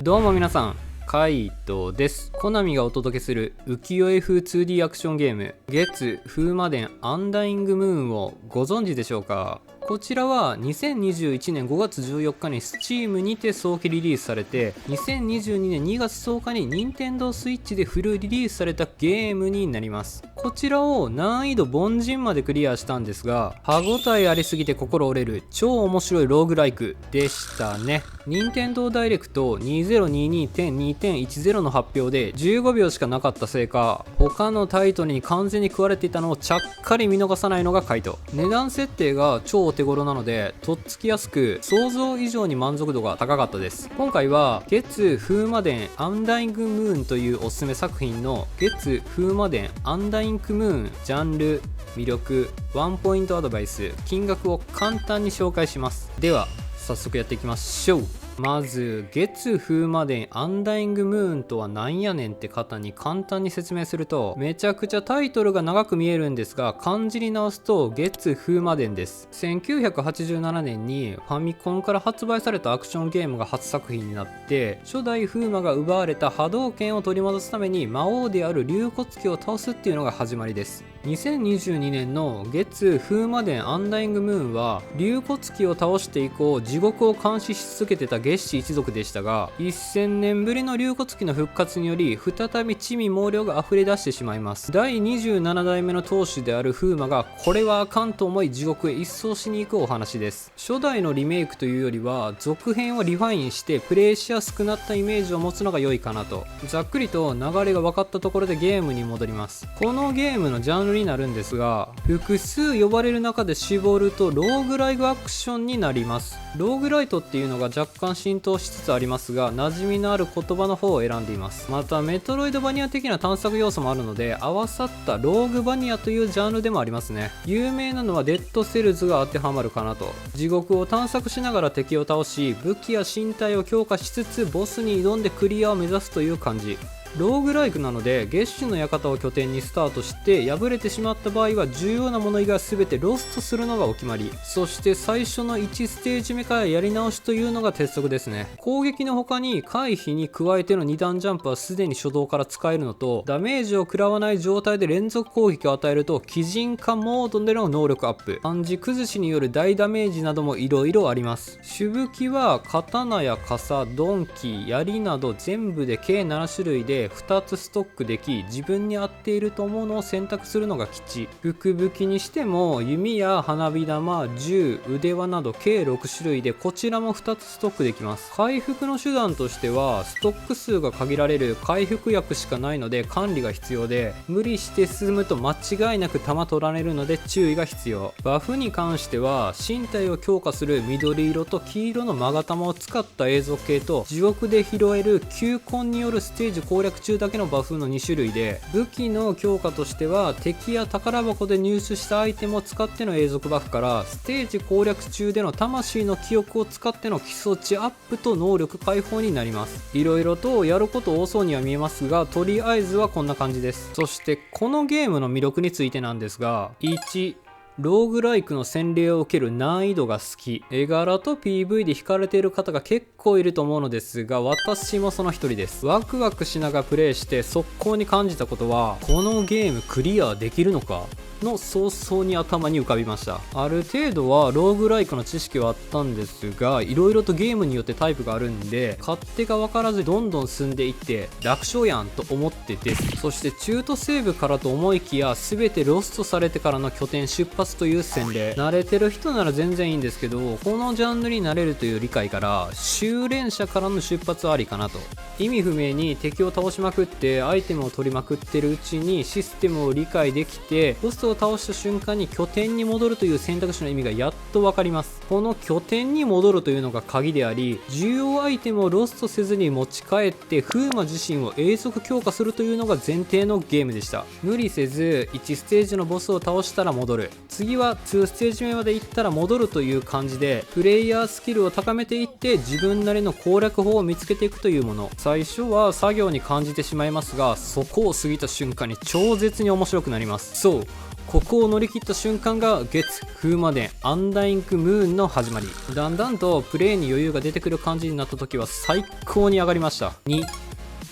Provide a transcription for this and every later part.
どうも皆さん、カイトです。コナミがお届けする浮世絵風 2D アクションゲーム月風魔伝アンダイングムーンをご存知でしょうか。こちらは2021年5月14日に Steam にて早期リリースされて、2022年2月10日に Nintendo Switch でフルリリースされたゲームになります。こちらを難易度凡人までクリアしたんですが、歯ごたえありすぎて心折れる超面白いローグライクでしたね。Nintendo Direct 2022.2.10 の発表で15秒しかなかったせいか、他のタイトルに完全に食われていたのをちゃっかり見逃さないのがカイト。値段設定が超お手頃なのでとっつきやすく、想像以上に満足度が高かったです。今回は月風魔伝アンダイングムーンというおすすめ作品の月風魔伝アンダイングムーン、ジャンル、魅力、ワンポイントアドバイス、金額を簡単に紹介します。では早速やっていきましょう。まず月風魔伝アンダイングムーンとはなんやねんって方に簡単に説明すると、めちゃくちゃタイトルが長く見えるんですが、漢字に直すと月風魔伝です。1987年にファミコンから発売されたアクションゲームが初作品になって、初代風魔が奪われた波動拳を取り戻すために魔王である竜骨鬼を倒すっていうのが始まりです。2022年の月風魔伝アンダイングムーンは竜骨鬼を倒して以降地獄を監視し続けてた月氏一族でしたが、1000年ぶりの竜骨鬼の復活により再び魑魅魍魎が溢れ出してしまいます。第27代目の当主である風魔がこれはあかんと思い地獄へ一掃しに行くお話です。初代のリメイクというよりは続編をリファインしてプレイしやすくなったイメージを持つのが良いかなと。ざっくりと流れが分かったところでゲームに戻ります。このゲームのジャンルになるんですが、複数呼ばれる中で絞るとローグライクアクションになります。ローグライトっていうのが若干浸透しつつありますが、馴染みのある言葉の方を選んでいます。またメトロイドバニア的な探索要素もあるので、合わさったローグバニアというジャンルでもありますね。有名なのはデッドセルズが当てはまるかなと。地獄を探索しながら敵を倒し、武器や身体を強化しつつボスに挑んでクリアを目指すという感じ。ローグライクなので月種の館を拠点にスタートして、敗れてしまった場合は重要なもの以外は全てロストするのがお決まり。そして最初の1ステージ目からやり直しというのが鉄則ですね。攻撃の他に回避に加えての2段ジャンプはすでに初動から使えるのと、ダメージを食らわない状態で連続攻撃を与えると鬼人化モードでの能力アップ、暗示崩しによる大ダメージなども色々あります。主武器は刀や傘、鈍器、槍など全部で計7種類で2つストックでき、自分に合っていると思うのを選択するのが吉。福武器にしても弓や花火玉、銃、腕輪など計6種類でこちらも2つストックできます。回復の手段としてはストック数が限られる回復薬しかないので管理が必要で、無理して進むと間違いなく弾取られるので注意が必要。バフに関しては身体を強化する緑色と黄色の勾玉を使った永続系と、地獄で拾える球根によるステージ攻略中だけのバフの2種類で、武器の強化としては敵や宝箱で入手したアイテムを使っての永続バフから、ステージ攻略中での魂の記憶を使っての基礎値アップと能力解放になります。いろいろとやること多そうには見えますが、とりあえずはこんな感じです。そしてこのゲームの魅力についてなんですが、1、ローグライクの洗礼を受ける難易度が好き。絵柄と PV で惹かれている方が結構いると思うのですが、私もその一人です。ワクワクしながらプレイして速攻に感じたことは、このゲームクリアできるのかの早々に頭に浮かびました。ある程度はローグライクの知識はあったんですが、いろいろとゲームによってタイプがあるんで、勝手が分からずどんどん進んでいって楽勝やんと思ってです。そして中途セーブからと思いきや、全てロストされてからの拠点出発という洗礼。慣れてる人なら全然いいんですけど、このジャンルになれるという理解から修練者からの出発はありかなと。意味不明に敵を倒しまくってアイテムを取りまくってるうちにシステムを理解できて、ボスを倒した瞬間に拠点に戻るという選択肢の意味がやっと分かります。この拠点に戻るというのが鍵であり、重要アイテムをロストせずに持ち帰って風魔自身を永続強化するというのが前提のゲームでした。無理せず1ステージのボスを倒したら戻る、次は2ステージ目まで行ったら戻るという感じで、プレイヤースキルを高めていって自分なりの攻略法を見つけていくというもの。最初は作業に感じてしまいますが、そこを過ぎた瞬間に超絶に面白くなります。そう、ここを乗り切った瞬間が月風魔伝アンダイングムーンの始まり。だんだんとプレイに余裕が出てくる感じになった時は最高に上がりました。2、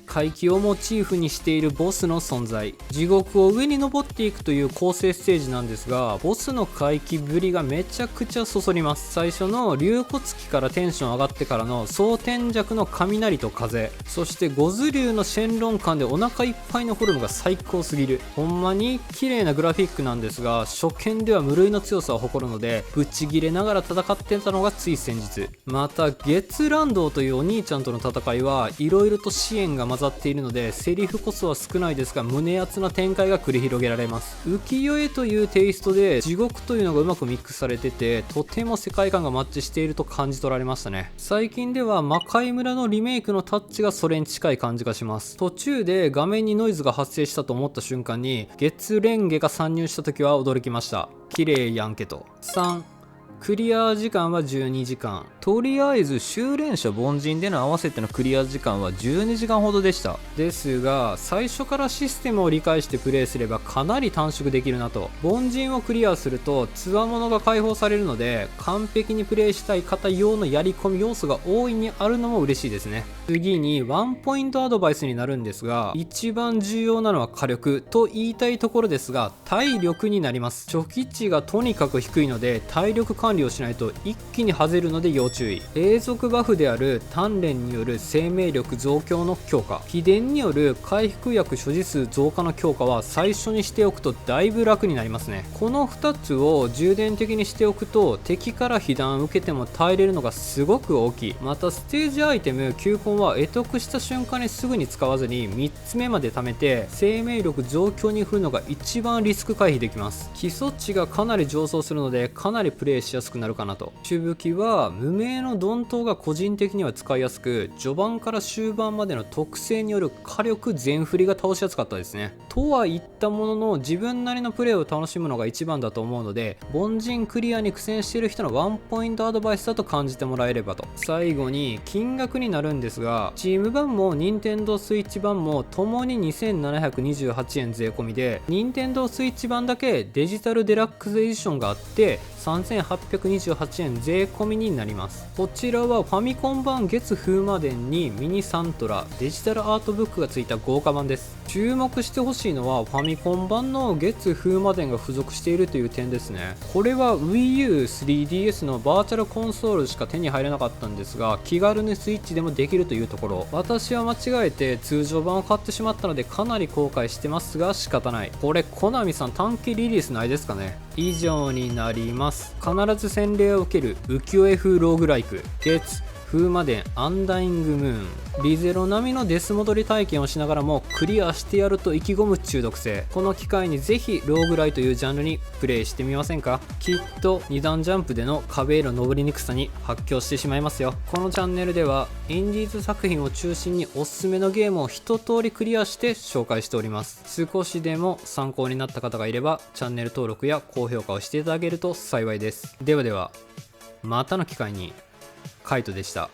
怪奇をモチーフにしているボスの存在。地獄を上に登っていくという構成ステージなんですが、ボスの怪奇ぶりがめちゃくちゃそそります。最初の竜骨鬼からテンション上がってからの蒼天弱の雷と風、そしてゴズ竜のシェンロン感でお腹いっぱいのフォルムが最高すぎる。ほんまに綺麗なグラフィックなんですが、初見では無類の強さを誇るのでブチギレながら戦ってたのがつい先日。また月ランドウというお兄ちゃんとの戦いは色々と支援が混ざっているので、セリフこそは少ないですが胸熱な展開が繰り広げられます。浮世絵というテイストで地獄というのがうまくミックスされてて、とても世界観がマッチしていると感じ取られましたね。最近では魔界村のリメイクのタッチがそれに近い感じがします。途中で画面にノイズが発生したと思った瞬間に月レンゲが参入した時は驚きました。綺麗やんけと。3、クリア時間は12時間。とりあえず修練者凡人での合わせてのクリア時間は12時間ほどでした。ですが最初からシステムを理解してプレイすればかなり短縮できるなと。凡人をクリアするとつわものが解放されるので、完璧にプレイしたい方用のやり込み要素が大いにあるのも嬉しいですね。次にワンポイントアドバイスになるんですが、一番重要なのは火力と言いたいところですが、体力になります。初期値がとにかく低いので体力管理をしないと一気に外れるので要注意。永続バフである鍛錬による生命力増強の強化、秘伝による回復薬所持数増加の強化は最初にしておくとだいぶ楽になりますね。この2つを重点的にしておくと敵から被弾受けても耐えれるのがすごく大きい。またステージアイテム球根は得得した瞬間にすぐに使わずに3つ目まで貯めて生命力増強に振るのが一番リスク回避できます。基礎値がかなり上昇するのでかなりプレイしやすくなるかなと。主武器は無名の鈍刀が個人的には使いやすく、序盤から終盤までの特性による火力全振りが倒しやすかったですね。とは言ったものの自分なりのプレイを楽しむのが一番だと思うので、凡人クリアに苦戦している人のワンポイントアドバイスだと感じてもらえればと。最後に金額になるんですが、Steam 版も Nintendo Switch 版もともに2728円税込みで、Nintendo Switch 版だけデジタルデラックスエディションがあって3828円税込みになります。こちらはファミコン版月風魔伝にミニサントラデジタルアートブックがついた豪華版です。注目してほしいのはファミコン版の月風魔伝が付属しているという点ですね。これは Wii U、3DS のバーチャルコンソールしか手に入れなかったんですが、気軽にスイッチでもできるというところ。私は間違えて通常版を買ってしまったのでかなり後悔してますが仕方ない。これコナミさん短期リリースないですかね。以上になります。必ず洗礼を受ける浮世絵風ローグライク月風魔伝アンダイングムーン。リゼロ並みのデス戻り体験をしながらもクリアしてやると意気込む中毒性。この機会にぜひローグライというジャンルにプレイしてみませんか。きっと2段ジャンプでの壁への登りにくさに発狂してしまいますよ。このチャンネルではインディーズ作品を中心におすすめのゲームを一通りクリアして紹介しております。少しでも参考になった方がいればチャンネル登録や高評価をしていただけると幸いです。ではではまたの機会に。カイトでした。